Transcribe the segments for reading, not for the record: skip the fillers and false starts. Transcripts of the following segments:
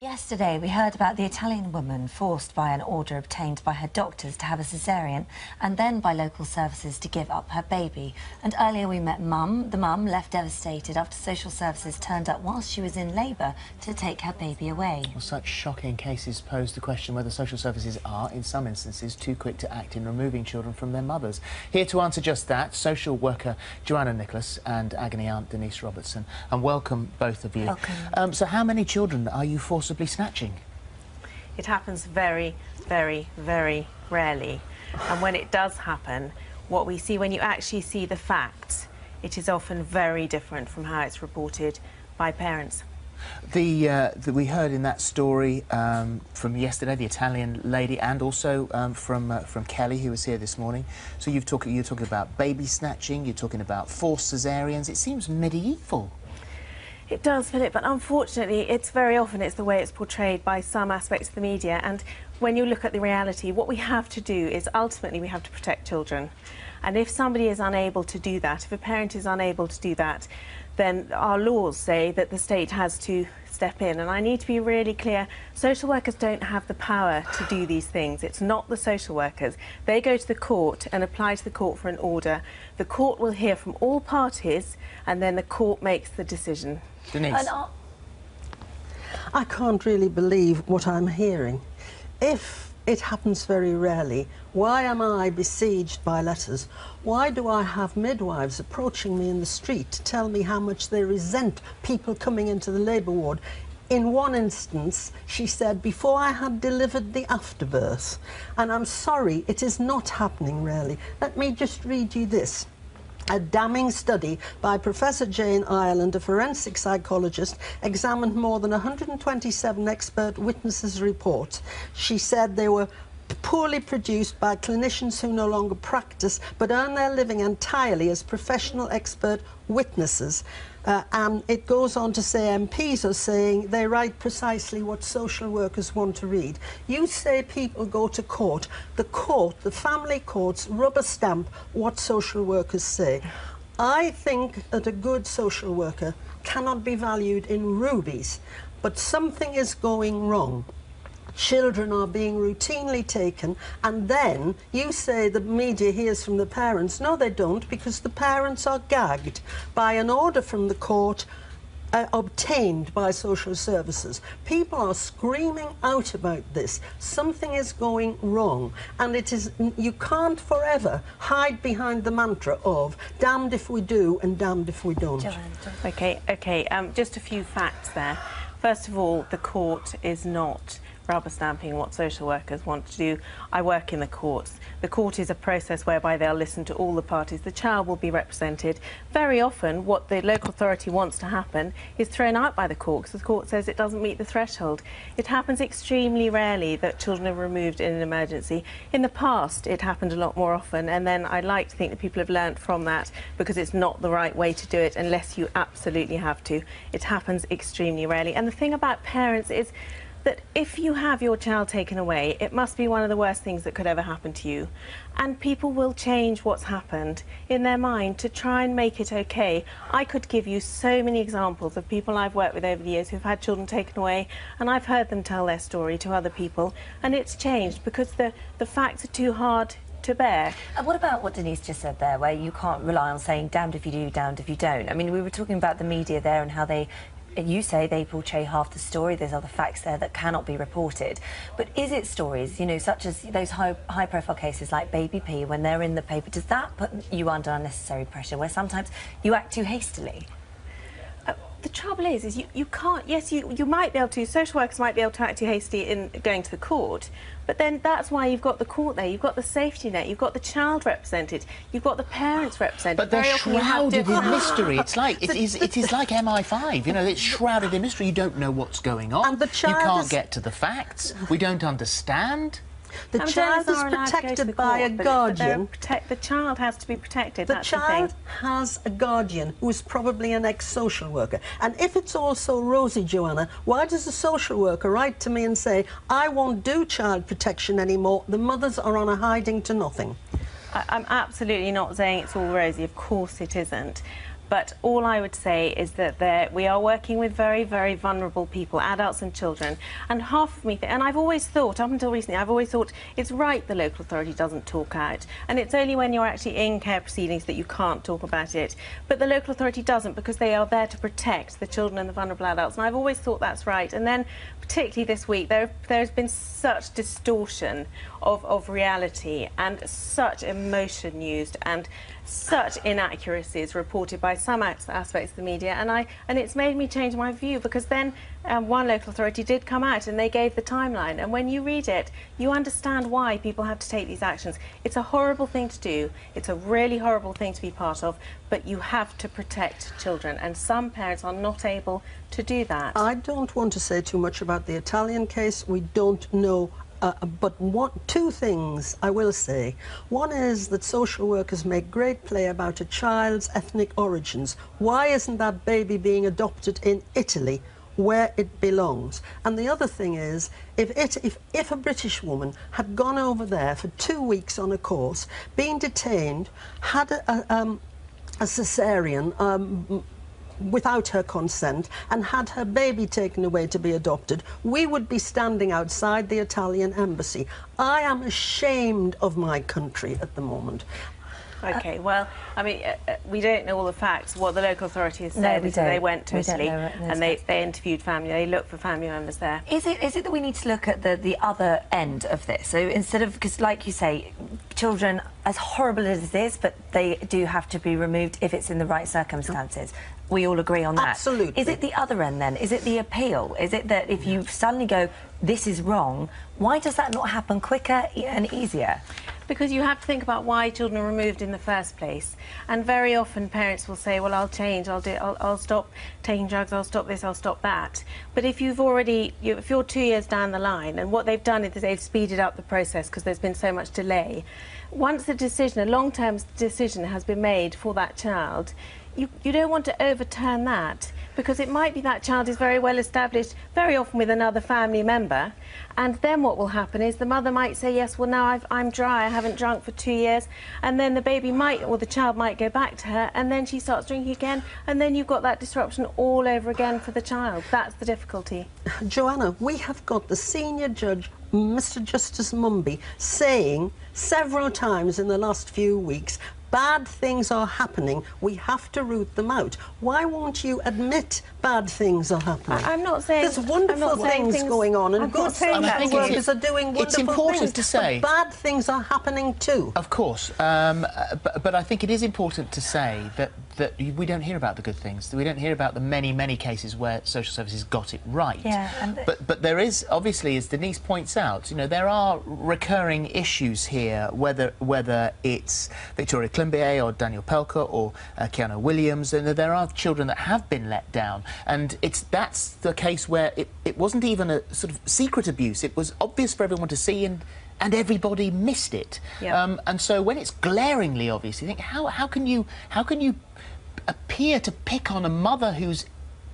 Yesterday, we heard about the Italian woman forced by an order obtained by her doctors to have a caesarean and then by local services to give up her baby. And earlier we met Mum. The mum left devastated after social services turned up whilst she was in labour to take her baby away. Well, such shocking cases pose the question whether social services are, in some instances, too quick to act in removing children from their mothers. Here to answer just that, social worker Joanna Nicholas and agony aunt Denise Robertson. And welcome, both of you. Welcome. So how many children are you forcibly snatching? It happens very, very, very rarely. And when it does happen, what we see when you actually see the facts, it is often very different from how it's reported by parents. We heard in that story from yesterday, the Italian lady, and also from Kelly, who was here this morning. So you're talking about baby snatching, you're talking about forced caesareans. It seems medieval. It does, Philip, but unfortunately it's very often the way it's portrayed by some aspects of the media, and when you look at the reality, what we have to do is ultimately we have to protect children. And if somebody is unable to do that, if a parent is unable to do that, then our laws say that the state has to step in. And I need to be really clear, social workers don't have the power to do these things. It's not the social workers. They go to the court and apply to the court for an order. The court will hear from all parties and then the court makes the decision. Denise. I can't really believe what I'm hearing. If it happens very rarely, why am I besieged by letters? Why do I have midwives approaching me in the street to tell me how much they resent people coming into the labour ward? In one instance, she said, before I had delivered the afterbirth. And I'm sorry, it is not happening rarely. Let me just read you this. A damning study by Professor Jane Ireland, a forensic psychologist, examined more than 127 expert witnesses' reports. She said they were poorly produced by clinicians who no longer practice but earn their living entirely as professional expert witnesses. And it goes on to say MPs are saying they write precisely what social workers want to read. You say people go to court. The court, the family courts, rubber stamp what social workers say. I think that a good social worker cannot be valued in rubies, but something is going wrong. Children are being routinely taken, and then you say the media hears from the parents. No, they don't, because the parents are gagged by an order from the court obtained by social services. People are screaming out about this. Something is going wrong, and it is, you can't forever hide behind the mantra of damned if we do and damned if we don't. Okay, just a few facts there. First of all, the court is not rubber stamping what social workers want to do. I work in the courts. The court is a process whereby they'll listen to all the parties. The child will be represented. Very often what the local authority wants to happen is thrown out by the court because the court says it doesn't meet the threshold. It happens extremely rarely that children are removed in an emergency. In the past it happened a lot more often, and then I'd like to think that people have learnt from that, because it's not the right way to do it unless you absolutely have to. It happens extremely rarely. And the thing about parents is that if you have your child taken away, it must be one of the worst things that could ever happen to you. And people will change what's happened in their mind to try and make it okay. I could give you so many examples of people I've worked with over the years who've had children taken away, and I've heard them tell their story to other people, and it's changed because the facts are too hard to bear. And what about what Denise just said there, where you can't rely on saying damned if you do, damned if you don't? I mean, we were talking about the media there and how you say they portray half the story. There's other facts there that cannot be reported. But is it stories, you know, such as those high-profile cases like Baby P, when they're in the paper, does that put you under unnecessary pressure, where sometimes you act too hastily? The trouble is you can't, yes, you might be able to, social workers might be able to act too hasty in going to the court, but then that's why you've got the court there, you've got the safety net, you've got the child represented, you've got the parents represented. But they're shrouded in mystery. It's like, it is like MI5, you know, it's shrouded in mystery. You don't know what's going on, and the child you can't get to the facts, we don't understand. The child is protected by a guardian. The child has to be protected. The child has a guardian who is probably an ex-social worker. And if it's all so rosy, Joanna, why does a social worker write to me and say, I won't do child protection anymore, the mothers are on a hiding to nothing? I'm absolutely not saying it's all rosy. Of course it isn't. But all I would say is that we are working with very, very vulnerable people, adults and children. And half of me, and I've always thought, up until recently, I've always thought it's right the local authority doesn't talk out. And it's only when you're actually in care proceedings that you can't talk about it. But the local authority doesn't, because they are there to protect the children and the vulnerable adults. And I've always thought that's right. And then, particularly this week, there's been such distortion of reality and such emotion used and such inaccuracies reported by some aspects of the media, and it's made me change my view, because then one local authority did come out and they gave the timeline, and when you read it you understand why people have to take these actions. It's a horrible thing to do, it's a really horrible thing to be part of, but you have to protect children, and some parents are not able to do that. I don't want to say too much about the Italian case. We don't know. But two things I will say. One is that social workers make great play about a child's ethnic origins. Why isn't that baby being adopted in Italy, where it belongs? And the other thing is, if a British woman had gone over there for 2 weeks on a course, been detained, had a cesarean, without her consent, and had her baby taken away to be adopted, we would be standing outside the Italian embassy. I am ashamed of my country at the moment. OK, well, I mean, we don't know all the facts. What the local authority has said is that they went to Italy and they interviewed family, they looked for family members there. Is it that we need to look at the other end of this? So instead of, because like you say, children, as horrible as it is, but they do have to be removed if it's in the right circumstances. We all agree on that. Absolutely. Is it the other end then? Is it the appeal? Is it that if you suddenly go, this is wrong, why does that not happen quicker and easier? Because you have to think about why children are removed in the first place. And very often parents will say, well, I'll change, I'll stop taking drugs, I'll stop this, I'll stop that. But if you've already, if you're 2 years down the line, and what they've done is they've speeded up the process because there's been so much delay, once a decision, a long-term decision has been made for that child, you don't want to overturn that, because it might be that child is very well established, very often with another family member, and then what will happen is the mother might say, yes, well, now I'm dry, I haven't drunk for 2 years, and then the baby might, or the child might go back to her, and then she starts drinking again, and then you've got that disruption all over again for the child. That's the difficulty. Joanna, we have got the senior judge, Mr. Justice Mumby, saying several times in the last few weeks, bad things are happening, we have to root them out. Why won't you admit bad things are happening? I'm not saying... There's wonderful things going on, and good social workers are doing wonderful things. It's important to say... But bad things are happening too. Of course, but I think it is important to say that we don't hear about the good things. We don't hear about the many, many cases where social services got it right. Yeah, but there is, obviously, as Denise points out, you know, there are recurring issues here, whether it's Victoria Climbié or Daniel Pelker or Keanu Williams, and there are children that have been let down. And that's the case where it wasn't even a sort of secret abuse. It was obvious for everyone to see, and everybody missed it. Yep. And so when it's glaringly obvious, you think, how can you appear to pick on a mother who's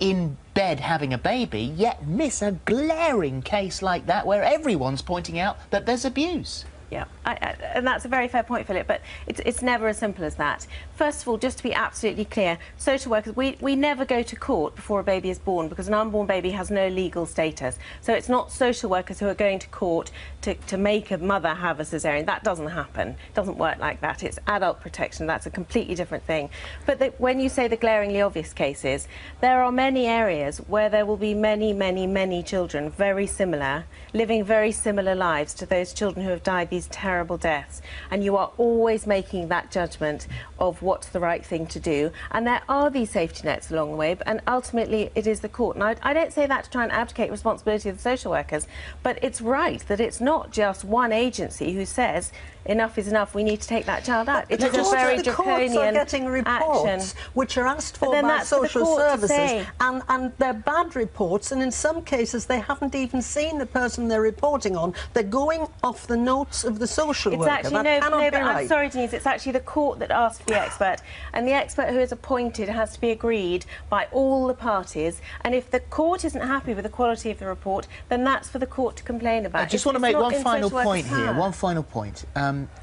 in bed having a baby, yet miss a glaring case like that where everyone's pointing out that there's abuse? Yeah, and that's a very fair point, Philip, but it's never as simple as that. First of all, just to be absolutely clear, social workers, we never go to court before a baby is born, because an unborn baby has no legal status. So it's not social workers who are going to court to make a mother have a cesarean. That doesn't happen. It doesn't work like that. It's adult protection. That's a completely different thing. But when you say the glaringly obvious cases, there are many areas where there will be many, many, many children very similar, living very similar lives to those children who have died these terrible deaths, and you are always making that judgment of what's the right thing to do, and there are these safety nets along the way, and ultimately it is the court. And I don't say that to try and abdicate responsibility of the social workers, but it's right that it's not just one agency who says enough is enough, we need to take that child out. It is a very draconian courts are getting reports action, which are asked for by social services, and they're bad reports, and in some cases they haven't even seen the person they're reporting on. They're going off the notes of the social worker. Actually, that cannot be right. I'm sorry, Denise, it's actually the court that asks for the expert, and the expert who is appointed has to be agreed by all the parties, and if the court isn't happy with the quality of the report, then that's for the court to complain about. I just want to make one final point here, one final point,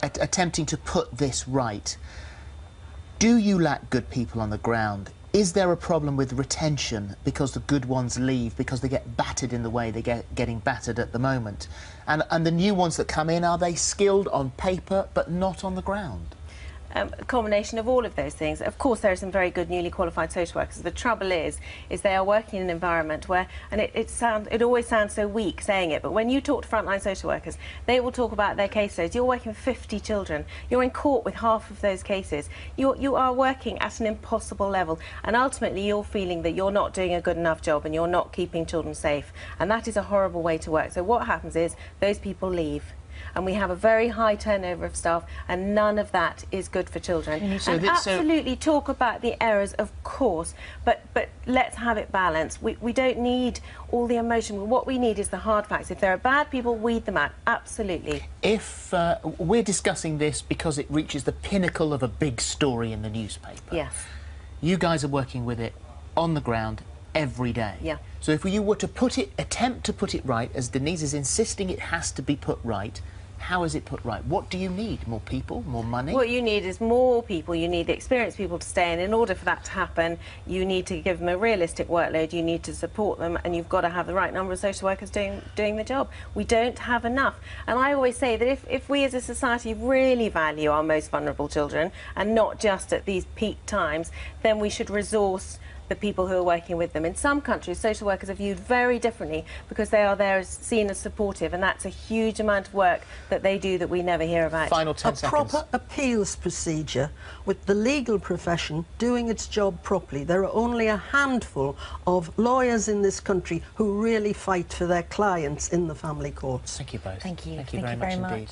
attempting to put this right. Do you lack good people on the ground? Is there a problem with retention because the good ones leave because they get battered in the way they're getting battered at the moment? And the new ones that come in, are they skilled on paper but not on the ground? A combination of all of those things. Of course, there are some very good newly qualified social workers. The trouble is they are working in an environment where, and it always sounds so weak saying it, but when you talk to frontline social workers, they will talk about their caseloads. You're working with 50 children. You're in court with half of those cases. You are working at an impossible level, and ultimately you're feeling that you're not doing a good enough job and you're not keeping children safe, and that is a horrible way to work. So what happens is those people leave. And we have a very high turnover of staff, and none of that is good for children. Absolutely talk about the errors, of course, but let's have it balanced. We don't need all the emotion. What we need is the hard facts. If there are bad people, weed them out. Absolutely. If we're discussing this because it reaches the pinnacle of a big story in the newspaper. Yes. You guys are working with it on the ground every day. Yeah. So if you were to attempt to put it right, as Denise is insisting it has to be put right, how is it put right? What do you need? More people? More money? What you need is more people. You need the experienced people to stay, and in order for that to happen, you need to give them a realistic workload, you need to support them, and you've got to have the right number of social workers doing the job. We don't have enough. And I always say that if we as a society really value our most vulnerable children, and not just at these peak times, then we should resource the people who are working with them. In some countries, social workers are viewed very differently because they are there seen as supportive, and that's a huge amount of work that they do that we never hear about. Final 10 seconds. A proper appeals procedure with the legal profession doing its job properly. There are only a handful of lawyers in this country who really fight for their clients in the family courts. Thank you both. Thank you. Thank you very much indeed.